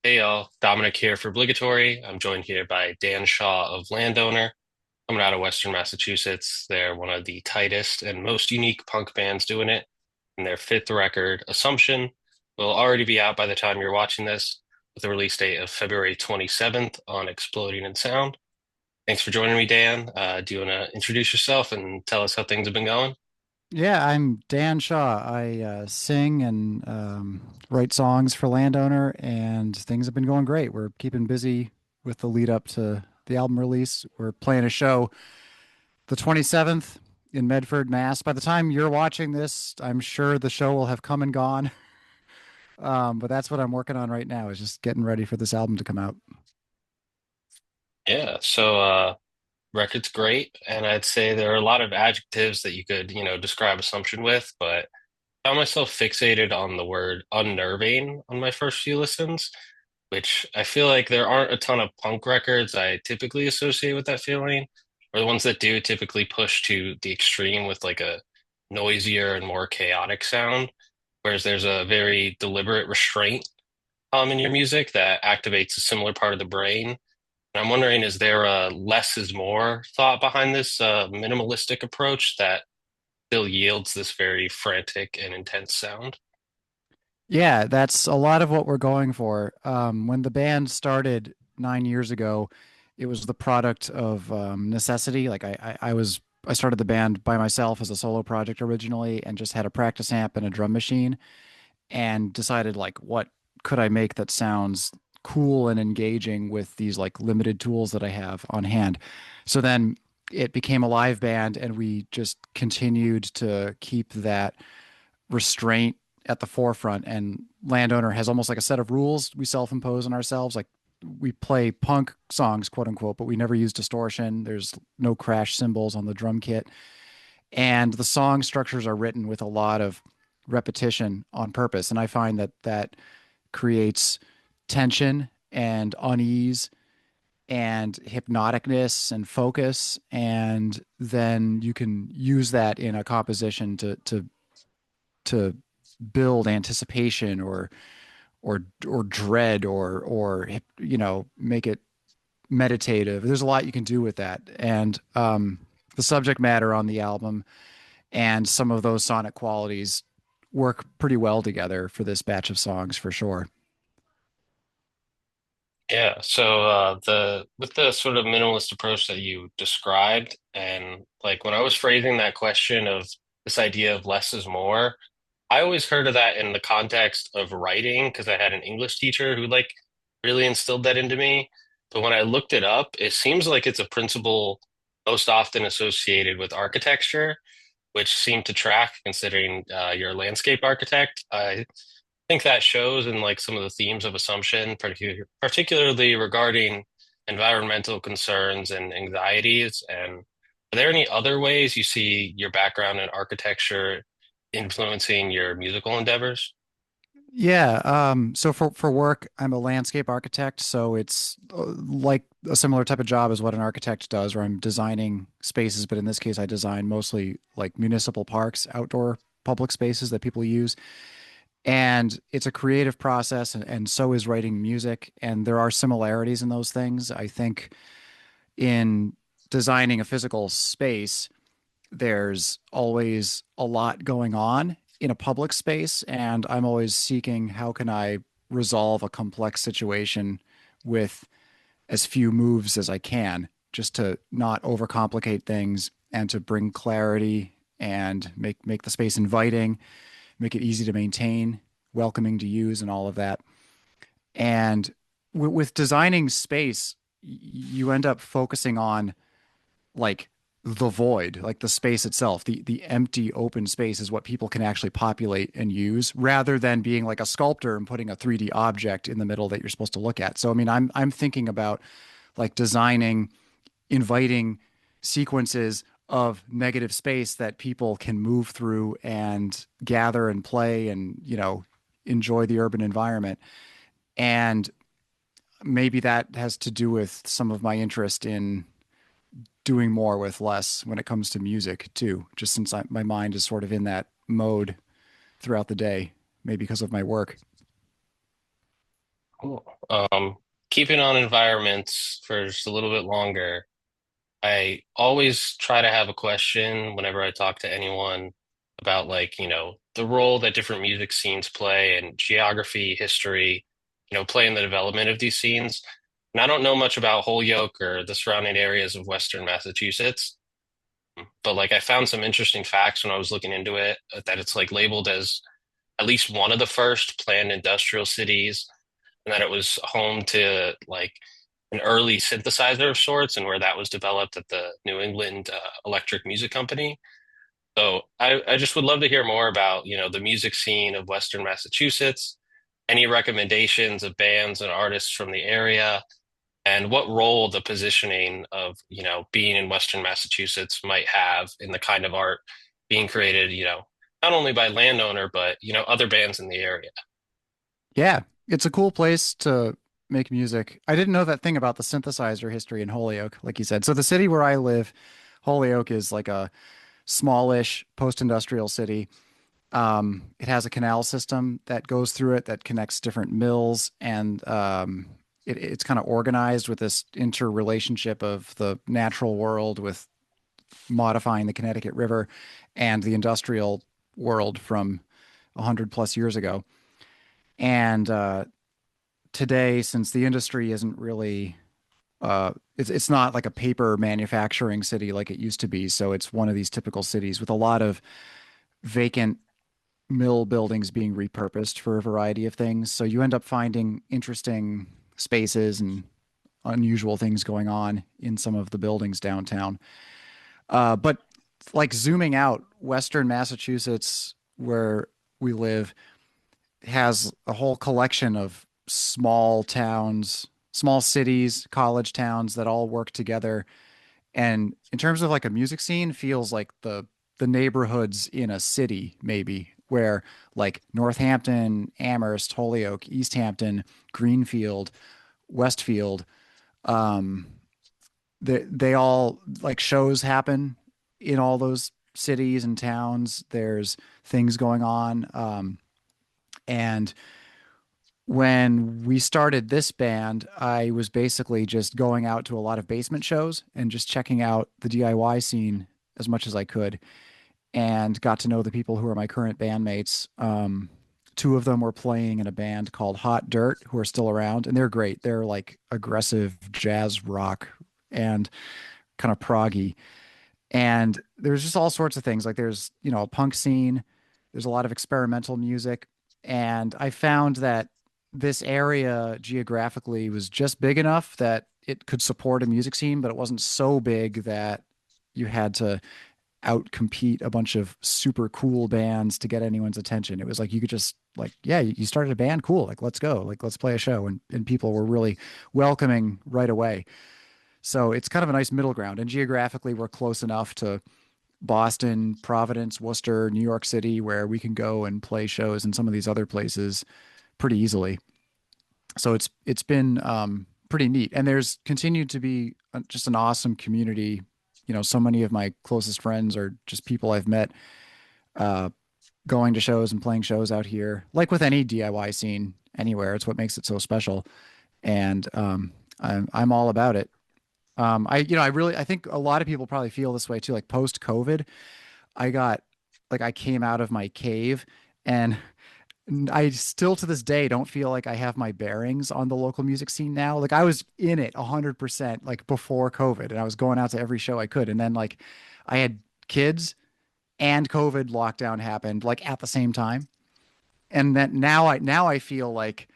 Hey y'all, Dominick here for Obligatory. I'm joined here by Dan Shaw of Landowner, coming out of Western Massachusetts. They're one of the tightest and most unique punk bands doing it. And their fifth record, Assumption, will already be out by the time you're watching this, with a release date of February 27th on Exploding in Sound. Thanks for joining me, Dan. Do you want to introduce yourself and tell us how things have been going? Yeah, I'm Dan Shaw. I sing and write songs for Landowner, and things have been going great. We're keeping busy with the lead up to the album release. We're playing a show the 27th in Medford, Mass. By the time you're watching this, I'm sure the show will have come and gone. But that's what I'm working on right now, is just getting ready for this album to come out. Yeah, so record's great, and I'd say there are a lot of adjectives that you could, describe Assumption with, but found myself fixated on the word unnerving on my first few listens, which I feel like there aren't a ton of punk records I typically associate with that feeling, or the ones that do typically push to the extreme with like a noisier and more chaotic sound, whereas there's a very deliberate restraint in your music that activates a similar part of the brain. And I'm wondering, is there a less is more thought behind this minimalistic approach that still yields this very frantic and intense sound? Yeah, that's a lot of what we're going for. When the band started 9 years ago, it was the product of necessity. I started the band by myself as a solo project originally, and just had a practice amp and a drum machine, and decided like what could I make that sounds cool and engaging with these like limited tools that I have on hand. So then it became a live band, and we just continued to keep that restraint at the forefront. And Landowner has almost like a set of rules we self-impose on ourselves. Like, we play punk songs, quote unquote, but we never use distortion. There's no crash cymbals on the drum kit. And the song structures are written with a lot of repetition on purpose. And I find that that creates tension and unease and hypnoticness and focus. And then you can use that in a composition to build anticipation or dread or make it meditative. There's a lot you can do with that. And the subject matter on the album and some of those sonic qualities work pretty well together for this batch of songs for sure. Yeah, so the with the sort of minimalist approach that you described, and like when I was phrasing that question of this idea of less is more, I always heard of that in the context of writing because I had an English teacher who like really instilled that into me. But when I looked it up, it seems like it's a principle most often associated with architecture, which seemed to track considering you're a landscape architect. I think that shows in like some of the themes of Assumption, particularly regarding environmental concerns and anxieties. And are there any other ways you see your background in architecture influencing your musical endeavors? Yeah, so for work, I'm a landscape architect, so it's like a similar type of job as what an architect does, where I'm designing spaces, but in this case, I design mostly like municipal parks, outdoor public spaces that people use. And it's a creative process, and so is writing music, and there are similarities in those things. I think in designing a physical space, there's always a lot going on in a public space, and I'm always seeking how can I resolve a complex situation with as few moves as I can, just to not overcomplicate things and to bring clarity and make the space inviting, make it easy to maintain, welcoming to use, and all of that. And with designing space, you end up focusing on like the void, like the space itself, the empty open space is what people can actually populate and use, rather than being like a sculptor and putting a 3D object in the middle that you're supposed to look at. So I mean, I'm thinking about like designing inviting sequences of negative space that people can move through and gather and play and, enjoy the urban environment. And maybe that has to do with some of my interest in doing more with less when it comes to music too, just since my mind is sort of in that mode throughout the day, maybe because of my work. Cool. Keeping on environments for just a little bit longer, I always try to have a question whenever I talk to anyone about like, the role that different music scenes play and geography, history, play in the development of these scenes. And I don't know much about Holyoke or the surrounding areas of Western Massachusetts, but like I found some interesting facts when I was looking into it that it's like labeled as at least one of the first planned industrial cities, and that it was home to like an early synthesizer of sorts, and where that was developed at the New England Electric Music Company. So I just would love to hear more about, the music scene of Western Massachusetts, any recommendations of bands and artists from the area, and what role the positioning of, being in Western Massachusetts might have in the kind of art being created, not only by Landowner, but, other bands in the area. Yeah, it's a cool place to make music. I didn't know that thing about the synthesizer history in Holyoke, like you said. So the city where I live, Holyoke, is like a smallish post-industrial city. It has a canal system that goes through it that connects different mills, and it's kind of organized with this interrelationship of the natural world with modifying the Connecticut River and the industrial world from 100 plus years ago. And today, since the industry isn't really it's not like a paper manufacturing city like it used to be. So it's one of these typical cities with a lot of vacant mill buildings being repurposed for a variety of things. So you end up finding interesting spaces and unusual things going on in some of the buildings downtown. But like zooming out, Western Massachusetts, where we live, has a whole collection of small towns, small cities, college towns that all work together. And in terms of like a music scene, feels like the neighborhoods in a city, maybe, where like Northampton, Amherst, Holyoke, East Hampton, Greenfield, Westfield, um, they all like shows happen in all those cities and towns. There's things going on. And when we started this band, I was basically just going out to a lot of basement shows and just checking out the DIY scene as much as I could, and got to know the people who are my current bandmates. Two of them were playing in a band called Hot Dirt, who are still around, and they're great. They're like aggressive jazz rock and kind of proggy. And there's just all sorts of things. Like there's, a punk scene, there's a lot of experimental music. And I found that this area geographically was just big enough that it could support a music scene, but it wasn't so big that you had to outcompete a bunch of super cool bands to get anyone's attention. It was like you could just like, yeah, you started a band, cool, like let's go, like let's play a show, and people were really welcoming right away. So it's kind of a nice middle ground, and geographically we're close enough to Boston, Providence, Worcester, New York City, where we can go and play shows in some of these other places pretty easily. So it's been pretty neat, and there's continued to be just an awesome community. So many of my closest friends are just people I've met uh, going to shows and playing shows out here. Like with any DIY scene anywhere, it's what makes it so special, and I'm all about it. I think a lot of people probably feel this way too. Like post COVID, I got I came out of my cave, and I still to this day don't feel like I have my bearings on the local music scene now. Like I was in it 100% like before COVID, and I was going out to every show I could. And then like I had kids and COVID lockdown happened like at the same time. And then now I feel like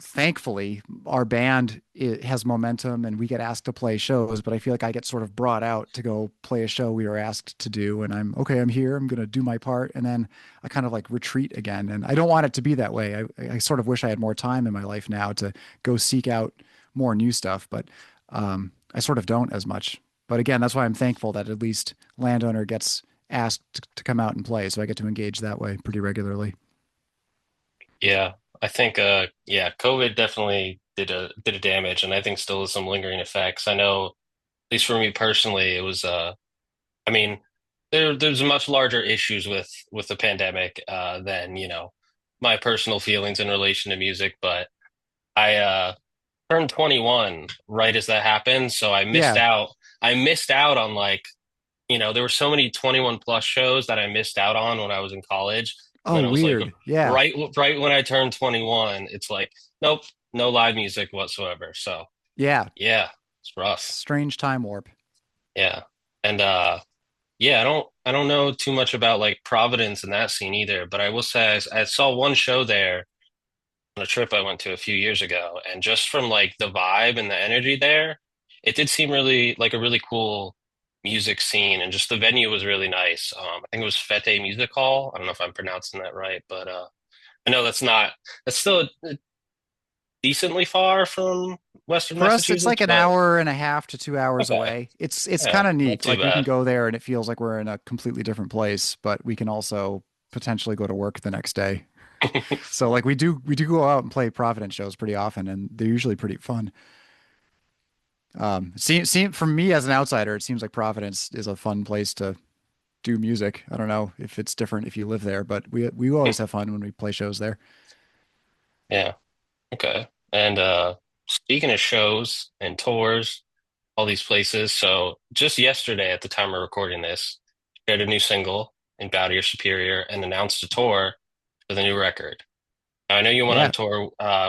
thankfully our band has momentum and we get asked to play shows, but I feel like I get sort of brought out to go play a show we were asked to do, and I'm okay, I'm here, I'm going to do my part, and then I kind of like retreat again. And I don't want it to be that way. I sort of wish I had more time in my life now to go seek out more new stuff, but I sort of don't as much. But again, that's why I'm thankful that at least Landowner gets asked to come out and play, so I get to engage that way pretty regularly. Yeah, I think yeah, COVID definitely did a damage, and I think still has some lingering effects. I know, at least for me personally, it was I mean, there's much larger issues with the pandemic than, my personal feelings in relation to music, but turned 21 right as that happened, so I missed Yeah. out. I missed out on like, there were so many 21 plus shows that I missed out on when I was in college. And Oh, then I was like, weird. Yeah. right when I turned 21, it's like, nope, no live music whatsoever. So Yeah. yeah, it's rough. Strange time warp. Yeah. And yeah, I don't know too much about like Providence and that scene either, but I will say I saw one show there on a trip I went to a few years ago, and just from like the vibe and the energy there, it did seem really like a really cool music scene, and just the venue was really nice. I think it was Fete Music Hall. I don't know if I'm pronouncing that right, but I know that's still decently far from Western For us, it's like Massachusetts, an but hour and a half to 2 hours okay, away. It's yeah, kind of not neat. too Like we can bad. go there and it feels like we're in a completely different place, but we can also potentially go to work the next day. So like we do go out and play Providence shows pretty often, and they're usually pretty fun. For me as an outsider, it seems like Providence is a fun place to do music. I don't know if it's different if you live there, but we always have fun when we play shows there. Yeah, okay. And speaking of shows and tours, all these places. So just yesterday, at the time of recording this, shared a new single in Bow to Your Superior and announced a tour for the new record. Now, I know you went on Yeah, tour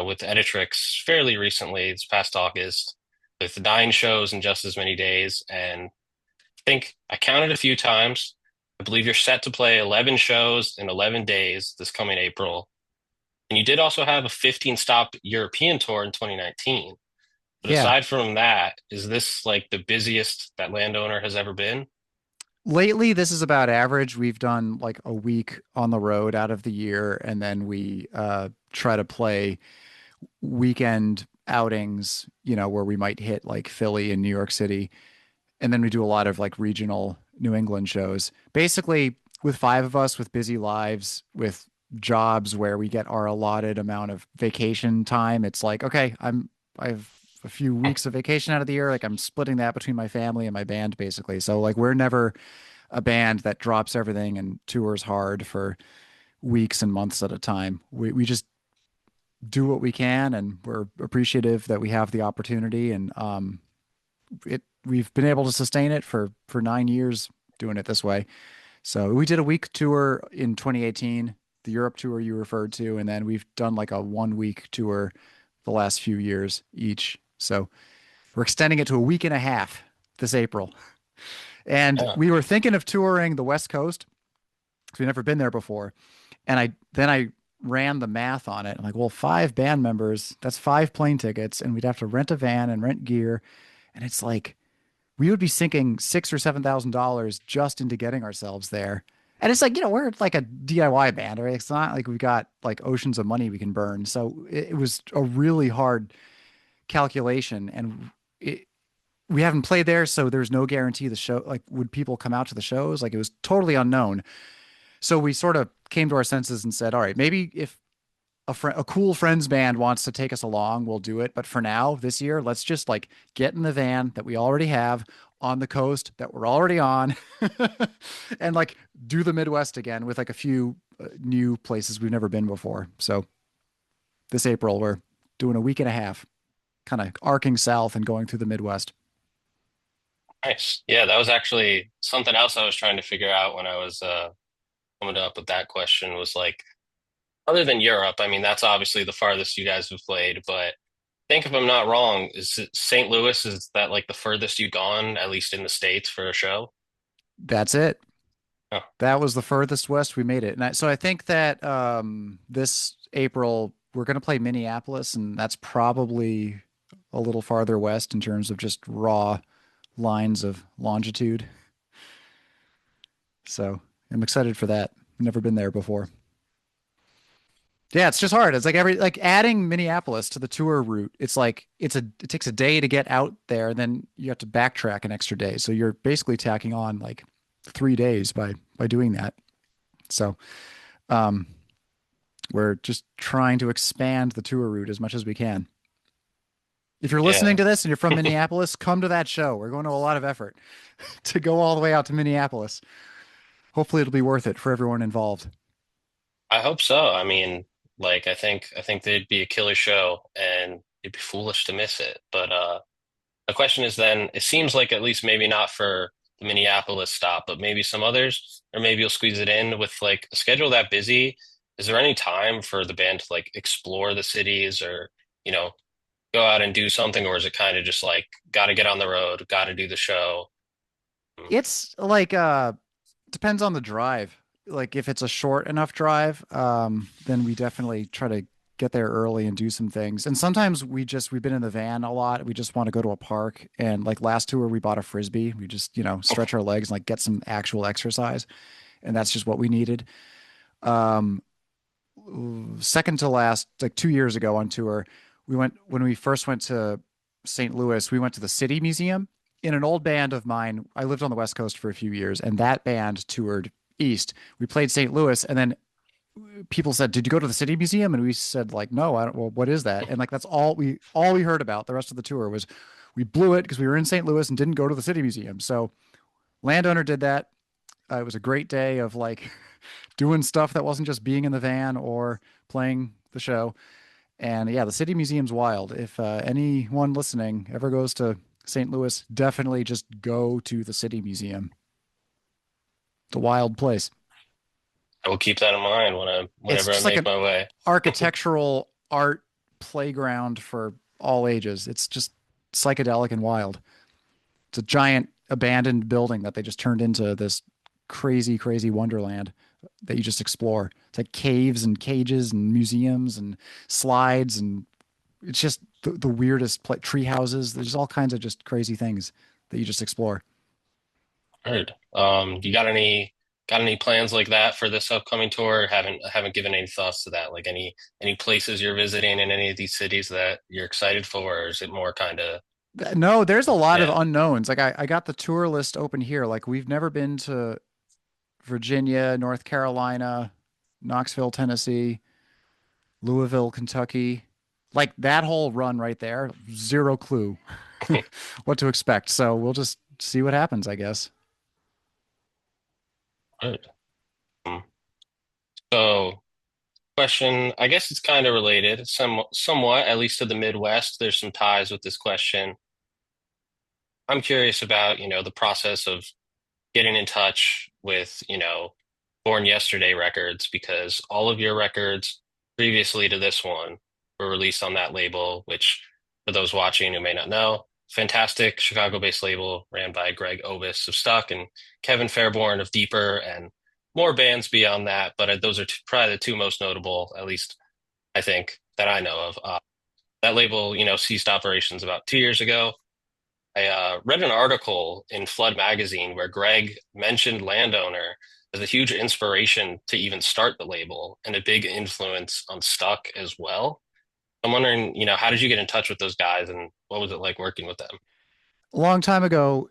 with Editrix fairly recently, this past August, with 9 shows in just as many days. And I think I counted a few times. I believe you're set to play 11 shows in 11 days this coming April. And you did also have a 15 stop European tour in 2019. But yeah. aside from that, is this like the busiest that Landowner has ever been? Lately, this is about average. We've done like a week on the road out of the year, and then we try to play weekend outings, where we might hit like Philly and New York City. And then we do a lot of like regional New England shows. Basically, with five of us with busy lives, with jobs where we get our allotted amount of vacation time, it's like, okay, I have a few weeks of vacation out of the year. Like I'm splitting that between my family and my band, basically. So like we're never a band that drops everything and tours hard for weeks and months at a time. We just do what we can, and we're appreciative that we have the opportunity. And it we've been able to sustain it for 9 years doing it this way. So we did a week tour in 2018, the Europe tour you referred to, and then we've done like a 1 week tour the last few years each. So we're extending it to a week and a half this April. And Yeah. we were thinking of touring the West Coast because we've never been there before. And I ran the math on it. I'm like, well, five band members, that's five plane tickets, and we'd have to rent a van and rent gear. And it's like we would be sinking $6,000 or $7,000 just into getting ourselves there. And it's like, we're like a DIY band, right? It's not like we've got like oceans of money we can burn. So it was a really hard calculation. And we haven't played there, so there's no guarantee the show, like, would people come out to the shows? Like, it was totally unknown. So we sort of came to our senses and said, all right, maybe if a cool friends band wants to take us along, we'll do it. But for now, this year, let's just like get in the van that we already have on the coast that we're already on and like do the Midwest again with like a few new places we've never been before. So this April, we're doing a week and a half, kind of arcing south and going through the Midwest. Nice. Yeah, that was actually something else I was trying to figure out when I was coming up with that question was like, other than Europe, I mean, that's obviously the farthest you guys have played, but I think if I'm not wrong, is it St. Louis, is that like the furthest you've gone, at least in the States, for a show? That's it. Oh, That was the furthest west we made it. So I think that this April we're going to play Minneapolis, and that's probably a little farther west in terms of just raw lines of longitude. So I'm excited for that. Never been there before. Yeah, it's just hard. It's like adding Minneapolis to the tour route. It's like it takes a day to get out there, and then you have to backtrack an extra day. So you're basically tacking on like 3 days by doing that. So um, we're just trying to expand the tour route as much as we can. If you're listening yeah. to this and you're from Minneapolis, come to that show. We're going to a lot of effort to go all the way out to Minneapolis. Hopefully, it'll be worth it for everyone involved. I hope so. I mean, like I think they'd be a killer show, and you'd be foolish to miss it. But the question is then, it seems like at least maybe not for the Minneapolis stop, but maybe some others, or maybe you'll squeeze it in with like a schedule that busy. Is there any time for the band to like explore the cities or, you know, go out and do something, or is it kind of just like got to get on the road, got to do the show? Mm. It's like depends on the drive. Like if it's a short enough drive, then we definitely try to get there early and do some things. And sometimes we've been in the van a lot. We just want to go to a park. And like last tour, we bought a frisbee. We just, stretch our legs and like get some actual exercise. And that's just what we needed. Um, Second to last, like 2 years ago on tour, when we first went to St. Louis, we went to the City Museum. In an old band of mine, I lived on the West Coast for a few years, and that band toured east. We played St. Louis, and then people said, "Did you go to the City Museum?" And we said, "Like, no, I don't. Well, what is that?" And like that's all we heard about the rest of the tour was we blew it because we were in St. Louis and didn't go to the City Museum. So Landowner did that. It was a great day of like doing stuff that wasn't just being in the van or playing the show. And yeah, the City Museum's wild. If anyone listening ever goes to St. Louis, definitely just go to the City Museum. It's a wild place. I will keep that in mind It's whenever I just like make an my way. architectural art playground for all ages. It's just psychedelic and wild. It's a giant abandoned building that they just turned into this crazy, crazy wonderland that you just explore. It's like caves and cages and museums and slides, and it's just the weirdest tree houses. There's all kinds of just crazy things that you just explore. Heard. You got any plans like that for this upcoming tour? Haven't given any thoughts to that. Like any places you're visiting in any of these cities that you're excited for, or is it more kind of No, there's a lot of yeah? unknowns. Like I got the tour list open here. Like we've never been to Virginia, North Carolina, Knoxville, Tennessee, Louisville, Kentucky. Like that whole run right there, zero clue what to expect. So we'll just see what happens, I guess. Heard. Hmm. So question, I guess it's kind of related, somewhat, at least to the Midwest. There's some ties with this question. I'm curious about, the process of getting in touch with, Born Yesterday records because all of your records previously to this one were released on that label, which for those watching who may not know, fantastic Chicago-based label ran by Greg Obis of Stuck and Kevin Fairborn of Deeper and more bands beyond that, but those are probably the two most notable, at least I think, that I know of. That label, ceased operations about 2 years ago. I read an article in Flood magazine where Greg mentioned Landowner as a huge inspiration to even start the label and a big influence on Stuck as well. I'm wondering, how did you get in touch with those guys and what was it like working with them? A long time ago,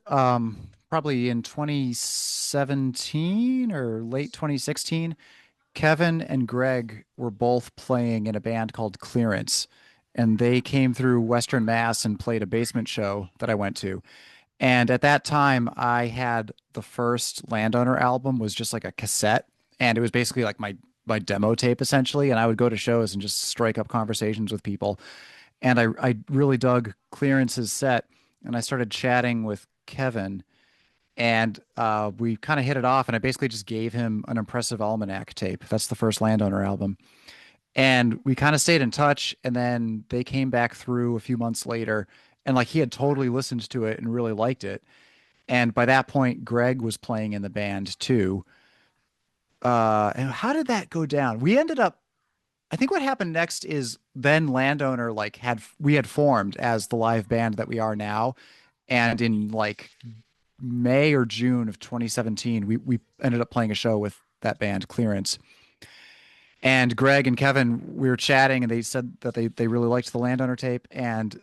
probably in 2017 or late 2016, Kevin and Greg were both playing in a band called Clearance, and they came through Western Mass and played a basement show that I went to. And at that time, I had the first Landowner album was just like a cassette, and it was basically like my demo tape essentially. And I would go to shows and just strike up conversations with people. And I really dug Clearance's set, and I started chatting with Kevin, and we kind of hit it off. And I basically just gave him an Impressive Almanac tape. That's the first Landowner album, and we kind of stayed in touch. And then they came back through a few months later, and like he had totally listened to it and really liked it. And by that point, Greg was playing in the band too. And how did that go down? We ended up, I think what happened next is then Landowner like we had formed as the live band that we are now. And in like May or June of 2017, we ended up playing a show with that band, Clearance. And Greg and Kevin, we were chatting, and they said that they really liked the Landowner tape, and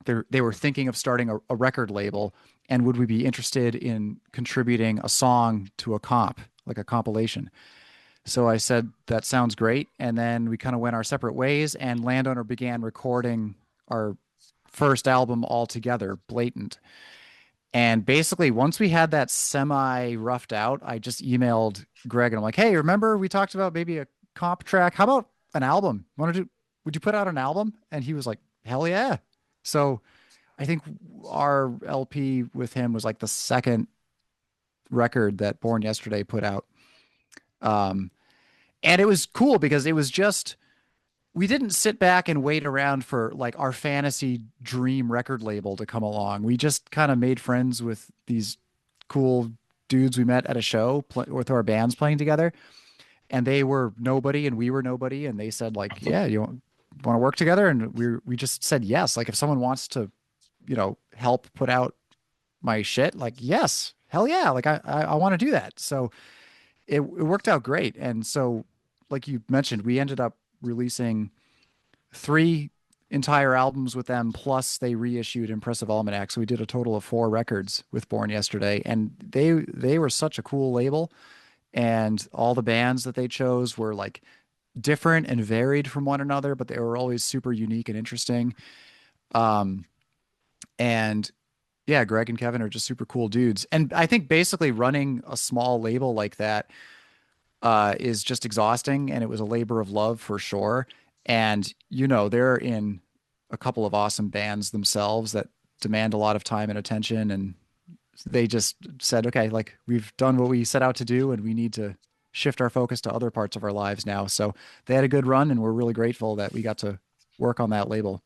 they were thinking of starting a record label, and would we be interested in contributing a song to a comp, like a compilation? So I said that sounds great, and then we kind of went our separate ways, and Landowner began recording our first album all together, Blatant. And basically, once we had that semi roughed out, I just emailed Greg and I'm like, "Hey, remember we talked about maybe a comp track? How about an album? Want to do?" would you put out an album? And he was like, hell yeah. So I think our LP with him was like the second record that Born Yesterday put out. Um, and it was cool because it was just, we didn't sit back and wait around for like our fantasy dream record label to come along. We just kind of made friends with these cool dudes we met at a show with our bands playing together, and they were nobody and we were nobody, and they said like, yeah, you want to work together, and we just said yes. Like if someone wants to, help put out my shit, like yes, hell yeah, like I want to do that. So it worked out great. And so like you mentioned, we ended up releasing three entire albums with them, plus they reissued Impressive Almanac. So we did a total of four records with Born Yesterday, and they were such a cool label, and all the bands that they chose were like different and varied from one another, but they were always super unique and interesting. Um, and yeah, Greg and Kevin are just super cool dudes. And I think basically running a small label like that is just exhausting, and it was a labor of love for sure. And they're in a couple of awesome bands themselves that demand a lot of time and attention, and they just said, okay, like we've done what we set out to do, and we need to shift our focus to other parts of our lives now. So they had a good run, and we're really grateful that we got to work on that label.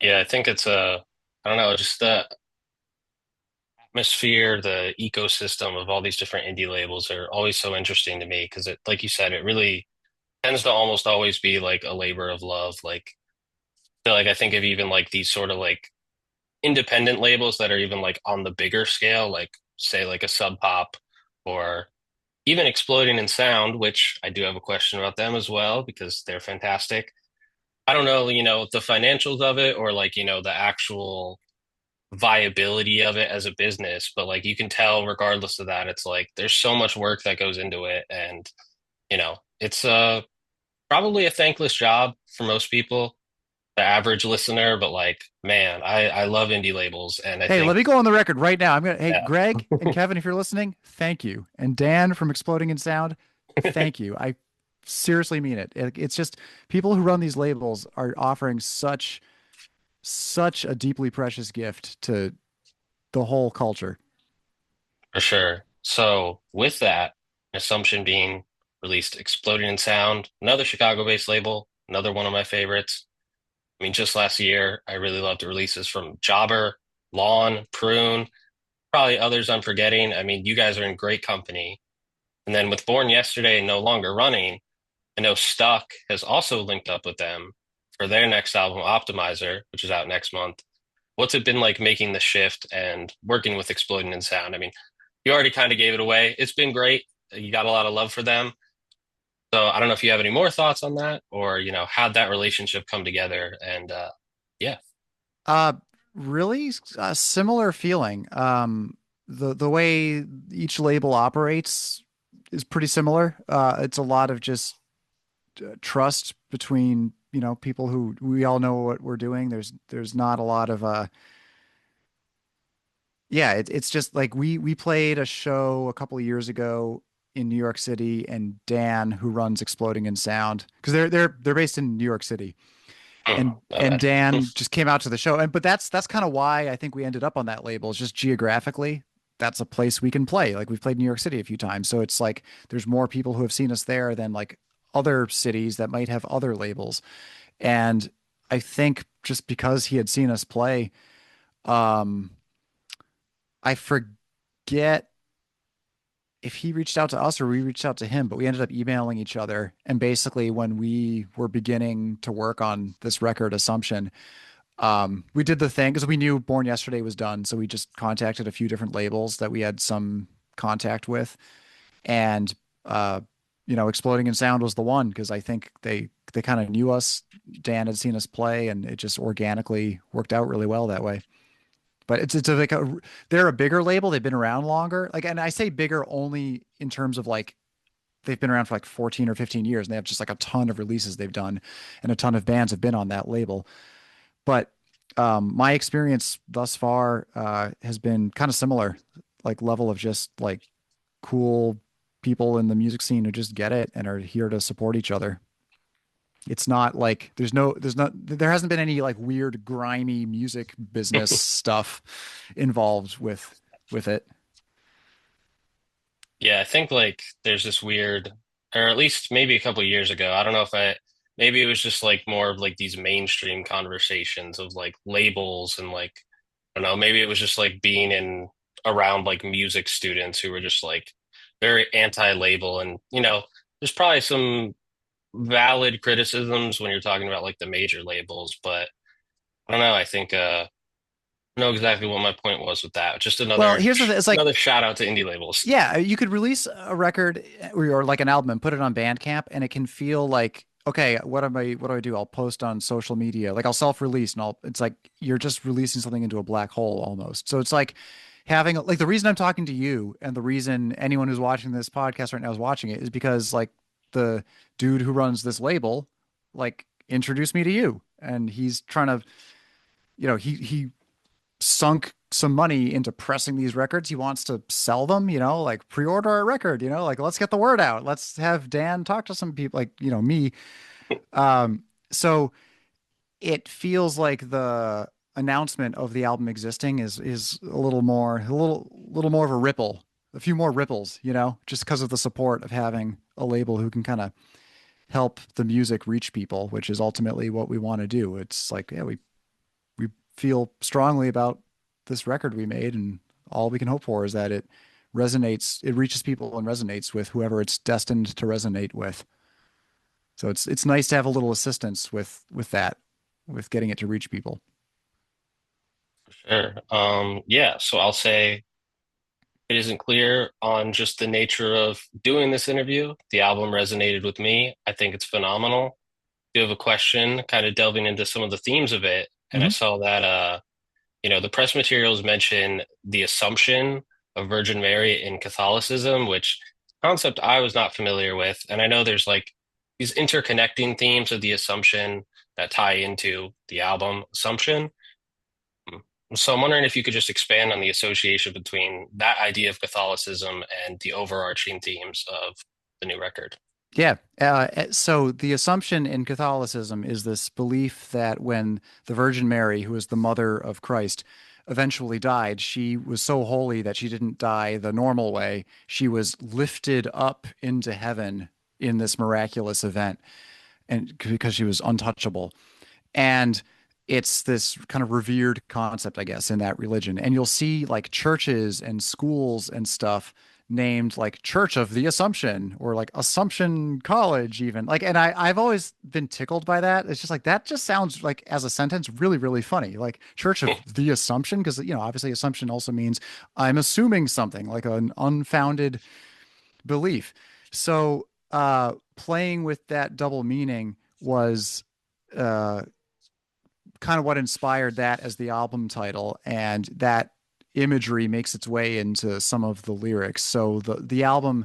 Yeah, I think it's I don't know, just the atmosphere, the ecosystem of all these different indie labels are always so interesting to me because it, like you said, it really tends to almost always be like a labor of love. Like, I think of even like these sort of like independent labels that are even like on the bigger scale, like say like a Sub Pop or even Exploding in Sound, which I do have a question about them as well because they're fantastic. I don't know, the financials of it or like, the actual viability of it as a business, but like you can tell regardless of that, it's like there's so much work that goes into it. And, it's probably a thankless job for most people, the average listener, but like, man, I love indie labels. And I Hey, let think, me go on the record right now. Hey, yeah, Greg and Kevin, if you're listening, thank you. And Dan from Exploding in Sound, thank you. I seriously mean it. It's just people who run these labels are offering such a deeply precious gift to the whole culture. for sure. So with that, Assumption being released Exploding in Sound, another Chicago-based label, another one of my favorites. I mean, just last year, I really loved the releases from Jobber, Lawn, Prune, probably others I'm forgetting. I mean, you guys are in great company. And then with Born Yesterday no longer running, I know Stuck has also linked up with them for their next album, Optimizer, which is out next month. What's it been like making the shift and working with Exploding in Sound? I mean, you already kind of gave it away. It's been great. You got a lot of love for them. So I don't know if you have any more thoughts on that or, how'd that relationship come together? And yeah, Uh, really similar feeling. The way each label operates is pretty similar. It's a lot of just trust between, people who we all know what we're doing. There's not a lot of yeah, it's just like we played a show a couple of years ago in New York City, and Dan, who runs Exploding in Sound, because they're based in New York City, not and bad. Dan just came out to the show, and but that's kind of why I think we ended up on that label. Is just geographically, that's a place we can play. Like we've played New York City a few times, so it's like there's more people who have seen us there than like other cities that might have other labels. And I think just because he had seen us play, um, I forget if he reached out to us or we reached out to him, but we ended up emailing each other. And basically, when we were beginning to work on this record, Assumption, we did the thing because we knew Born Yesterday was done. So we just contacted a few different labels that we had some contact with. And, uh, Exploding in Sound was the one because I think they kind of knew us. Dan had seen us play, and it just organically worked out really well that way. But it's like they're a bigger label. They've been around longer. Like, and I say bigger only in terms of like they've been around for like 14 or 15 years, and they have just like a ton of releases they've done, and a ton of bands have been on that label. But my experience thus far has been kind of similar, like level of just like cool people in the music scene who just get it and are here to support each other. It's not like there hasn't been any like weird grimy music business stuff involved with it. Yeah, I think like there's this weird, or at least maybe a couple of years ago. I don't know if maybe it was just like more of like these mainstream conversations of like labels and like, I don't know, maybe it was just like being in around like music students who were just like very anti-label. And, there's probably some valid criticisms when you're talking about like the major labels, but I don't know. I think, I know exactly what my point was with that. Just Well, here's the thing. It's like, another shout out to indie labels. yeah, you could release a record or like an album and put it on Bandcamp, and it can feel like, okay, what do I do? I'll post on social media. Like I'll self-release and it's like you're just releasing something into a black hole almost. So it's like having like the reason I'm talking to you and the reason anyone who's watching this podcast right now is watching it is because like the dude who runs this label like introduced me to you, and he's trying to, he sunk some money into pressing these records. He wants to sell them, like pre-order a record, like let's get the word out. Let's have Dan talk to some people like, me. So it feels like the announcement of the album existing is a little more of a ripple, a few more ripples, just because of the support of having a label who can kind of help the music reach people, which is ultimately what we want to do. It's like, yeah, we feel strongly about this record we made, and all we can hope for is that it reaches people and resonates with whoever it's destined to resonate with. So it's nice to have a little assistance with that, with getting it to reach people. Sure. Yeah, so I'll say it isn't clear on just the nature of doing this interview. The album resonated with me. I think it's phenomenal. Do have a question, kind of delving into some of the themes of it, and I Hmm. saw that the press materials mention the assumption of Virgin Mary in Catholicism, which concept I was not familiar with. And I know there's like these interconnecting themes of the assumption that tie into the album Assumption. So I'm wondering if you could just expand on the association between that idea of Catholicism and the overarching themes of the new record. Yeah. So the assumption in Catholicism is this belief that when the Virgin Mary, who is the mother of Christ, eventually died, she was so holy that she didn't die the normal way. She was lifted up into heaven in this miraculous event, and because she was untouchable. And it's this kind of revered concept, I guess, in that religion. And you'll see like churches and schools and stuff named like Church of the Assumption or like Assumption College, even. Like, and I've always been tickled by that. It's just like that just sounds like as a sentence really, really funny. Like Church of the Assumption, because obviously assumption also means I'm assuming something, like an unfounded belief. So playing with that double meaning was uh kind of what inspired that as the album title, and that imagery makes its way into some of the lyrics. So the album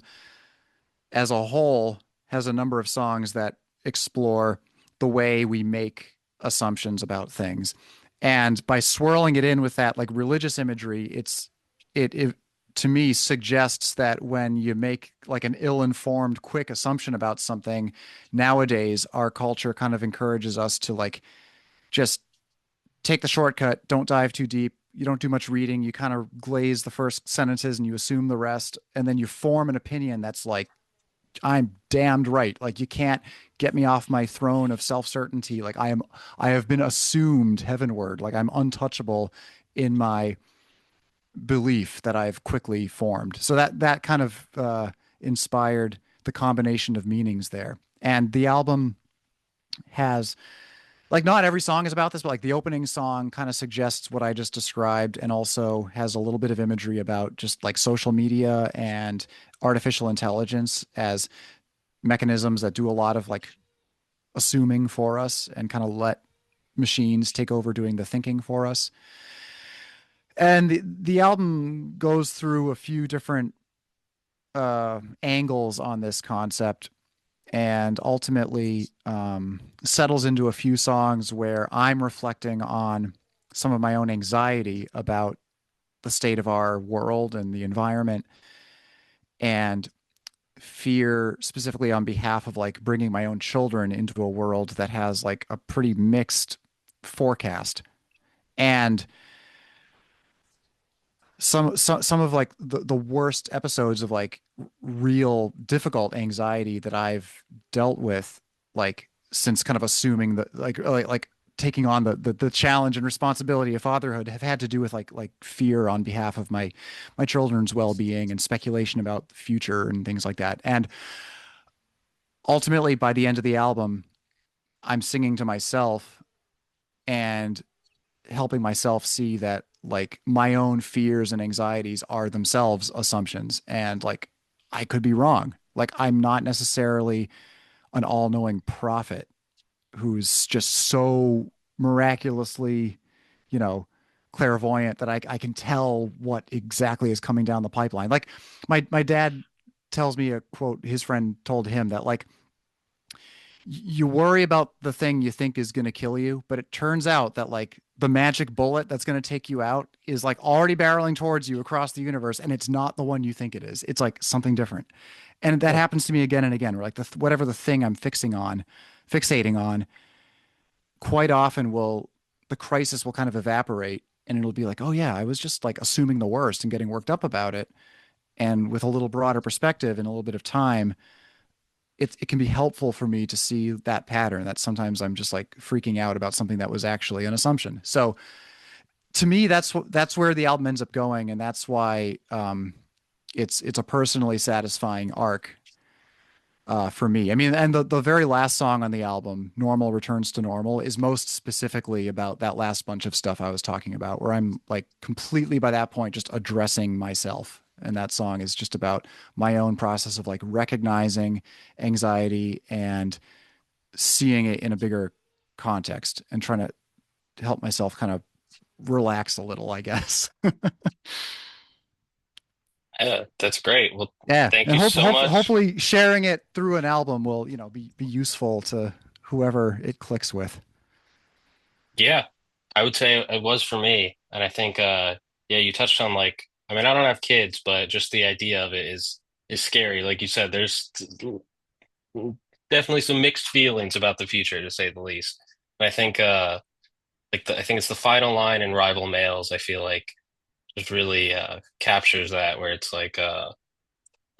as a whole has a number of songs that explore the way we make assumptions about things. And by swirling it in with that like religious imagery, it to me suggests that when you make like an ill-informed quick assumption about something, nowadays our culture kind of encourages us to like just take the shortcut, don't dive too deep. You don't do much reading. You kind of glaze the first sentences and you assume the rest. And then you form an opinion that's like, I'm damned right. Like you can't get me off my throne of self-certainty. Like I have been assumed heavenward. Like I'm untouchable in my belief that I've quickly formed. So that kind of inspired the combination of meanings there. And the album has like not every song is about this, but like the opening song kind of suggests what I just described and also has a little bit of imagery about just like social media and artificial intelligence as mechanisms that do a lot of like assuming for us and kind of let machines take over doing the thinking for us. And the album goes through a few different angles on this concept and ultimately settles into a few songs where I'm reflecting on some of my own anxiety about the state of our world and the environment, and fear specifically on behalf of like bringing my own children into a world that has like a pretty mixed forecast. And some of like the worst episodes of like real difficult anxiety that I've dealt with, like since kind of assuming that like taking on the challenge and responsibility of fatherhood, have had to do with like fear on behalf of my children's well-being and speculation about the future and things like that. And ultimately, by the end of the album, I'm singing to myself and helping myself see that like my own fears and anxieties are themselves assumptions, and like I could be wrong. Like I'm not necessarily an all-knowing prophet who's just so miraculously, you know, clairvoyant that I can tell what exactly is coming down the pipeline. Like my dad tells me a quote his friend told him that like you worry about the thing you think is going to kill you, but it turns out that like the magic bullet that's going to take you out is like already barreling towards you across the universe, and it's not the one you think it is. It's like something different. And that Hmm. happens to me again and again, where like whatever the thing I'm fixating on, quite often will the crisis will kind of evaporate and it'll be like, oh yeah, I was just like assuming the worst and getting worked up about it. And with a little broader perspective and a little bit of time, it can be helpful for me to see that pattern that sometimes I'm just like freaking out about something that was actually an assumption. So to me, that's where the album ends up going, and that's why it's a personally satisfying arc for me. I mean, and the very last song on the album, "Normal Returns to Normal," is most specifically about that last bunch of stuff I was talking about, where I'm like completely by that point just addressing myself. And that song is just about my own process of like recognizing anxiety and seeing it in a bigger context and trying to help myself kind of relax a little, I guess. Yeah, that's great. Well, Yeah, thank and you so much. hopefully sharing it through an album will, be useful to whoever it clicks with. Yeah, I would say it was for me. And I think yeah, you touched on like I mean, I don't have kids, but just the idea of it is scary. Like you said, there's definitely some mixed feelings about the future to say the least. And I think I think it's the final line in Rival Males, I feel like just really captures that where it's like a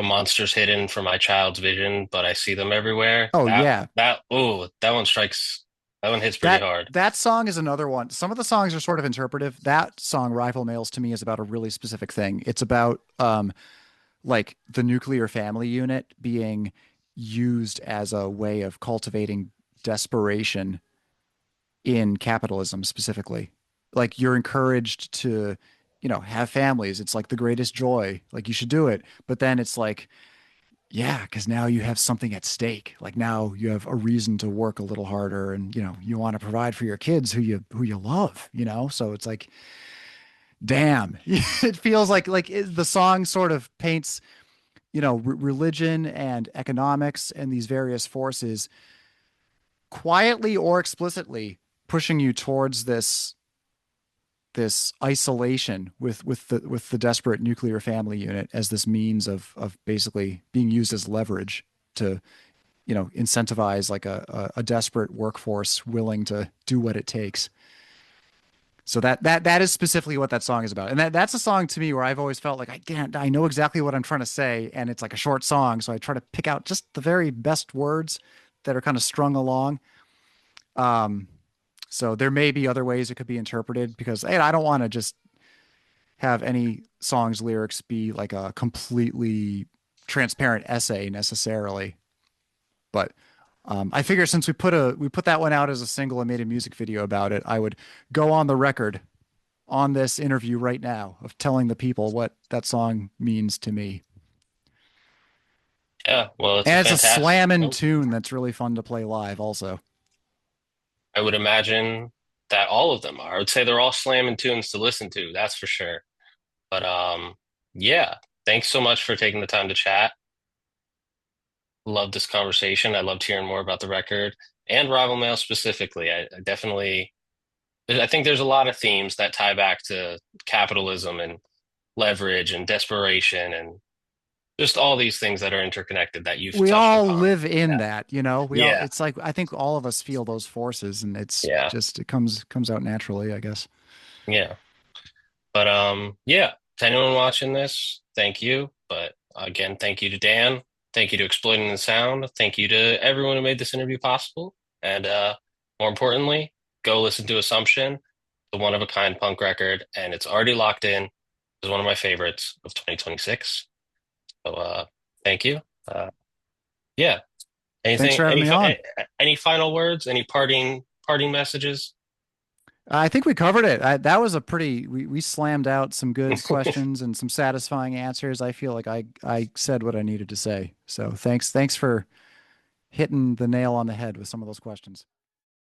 monster's hidden from my child's vision, but I see them everywhere. Oh That yeah. that oh, that one strikes that one hits pretty That hard. that song is another one. Some of the songs are sort of interpretive. That song, Rival Males, to me is about a really specific thing. It's about like the nuclear family unit being used as a way of cultivating desperation in capitalism specifically. Like you're encouraged to, have families. It's like the greatest joy. Like you should do it. But then it's like, yeah, because now you have something at stake. Like now you have a reason to work a little harder, and you want to provide for your kids who you love. So it's like, damn, it feels like the song sort of paints, religion and economics and these various forces quietly or explicitly pushing you towards this isolation with the desperate nuclear family unit as this means of basically being used as leverage to incentivize like a desperate workforce willing to do what it takes. So that is specifically what that song is about. And that's a song to me where I've always felt like I know exactly what I'm trying to say, and it's like a short song, so I try to pick out just the very best words that are kind of strung along. Um, so there may be other ways it could be interpreted because hey, I don't want to just have any song's lyrics be like a completely transparent essay necessarily. But I figure since we put that one out as a single and made a music video about it, I would go on the record on this interview right now of telling the people what that song means to me. Yeah, well, it's a And it's a fantastic. slamming Oh, tune that's really fun to play live also. I would imagine that all of them are. I would say they're all slamming tunes to listen to, that's for sure. But yeah, thanks so much for taking the time to chat. Loved this conversation. I loved hearing more about the record and Rival Mail specifically. I definitely, I think there's a lot of themes that tie back to capitalism and leverage and desperation and just all these things that are interconnected that you've We touched all upon. live in that, you know. We all, Yeah. it's like I think all of us feel those forces, and it's Yeah. just it comes out naturally, I guess. Yeah. But yeah, to anyone watching this, thank you. But again, thank you to Dan. Thank you to Exploiting the Sound. Thank you to everyone who made this interview possible. And more importantly, go listen to Assumption, the one of a kind punk record, and it's already locked in. It's one of my favorites of 2026. So thank you. Uh, yeah. Thanks Anything for having any me on. any final words, any parting messages? I think we covered it. That was a pretty, we slammed out some good questions and some satisfying answers. I feel like I said what I needed to say. So thanks for hitting the nail on the head with some of those questions.